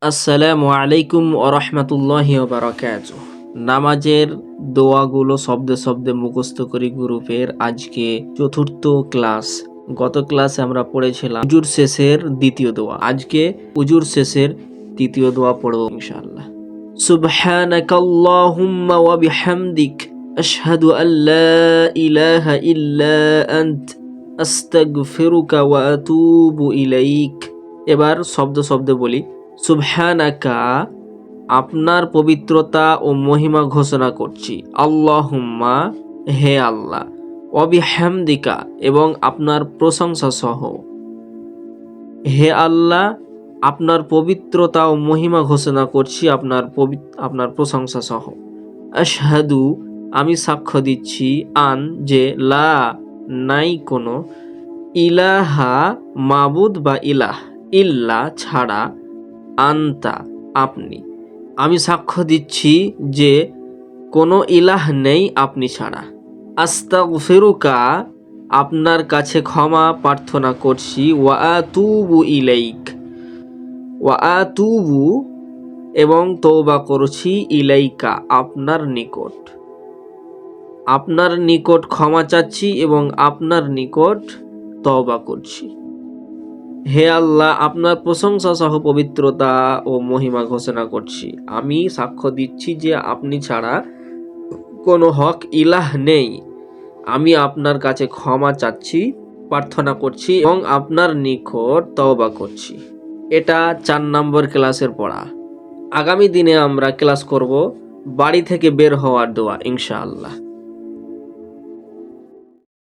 আসসালামু আলাইকুম ওয়া রাহমাতুল্লাহি ওয়া বারাকাতুহু। নামাজের দোয়াগুলো শব্দে শব্দে মুখস্থ করি গ্রুপের আজকে চতুর্থ ক্লাস। গত ক্লাসে আমরা পড়েছিলাম উজুর শেষের দ্বিতীয় দোয়া। আজকে উজুর শেষের তৃতীয় দোয়া পড়ব ইনশাআল্লাহ। সুবহানাকাল্লাহুম্মা ওয়া বিহামদিক আশহাদু আল্লা ইলাহা ইল্লা আনত আস্তাগফিরুকা ওয়া আতুবু ইলাইক। এবার শব্দ শব্দে বলি। সুবহানাকা, আপনার পবিত্রতা ও মহিমা ঘোষণা করছি। আল্লাহুম্মা, হে আল্লাহ। ওয়াবিহামদিকা, এবং আপনার প্রশংসা সহ। হে আল্লাহ, আপনার পবিত্রতা ও মহিমা ঘোষণা করছি আপনার প্রশংসা সহ। আশহাদু, আমি সাক্ষ্য দিচ্ছি, আন, যে, লা, নাই কোনো, ইলাহা, মাবুদ বা ইলাহ, ইল্লা, ছাড়া, আন্তা, আপনি। আমি সাক্ষ্য দিচ্ছি যে কোনো ইলাহ নেই আপনি ছাড়া। আস্তাগফিরুকা, আপনার কাছে ক্ষমা প্রার্থনা করছি। ওয়া আতুবু ইলাইক, ওয়া আতুবু, এবং তওবা করছি, ইলাইকা, আপনার নিকট। আপনার নিকট ক্ষমা চাচ্ছি এবং আপনার নিকট তওবা করছি। হে আল্লাহ, আপনার প্রশংসা সহ পবিত্রতা ও মহিমা ঘোষণা করছি। আমি সাক্ষ্য দিচ্ছি যে আপনি ছাড়া কোনো হক ইলাহ নেই। আমি আপনার কাছে ক্ষমা চাচ্ছি, প্রার্থনা করছি এবং আপনার নিকট তওবা করছি। এটা 4 নম্বর ক্লাসের পড়া। আগামী দিনে আমরা ক্লাস করব বাড়ি থেকে বের হওয়ার দোয়া ইনশাআল্লাহ।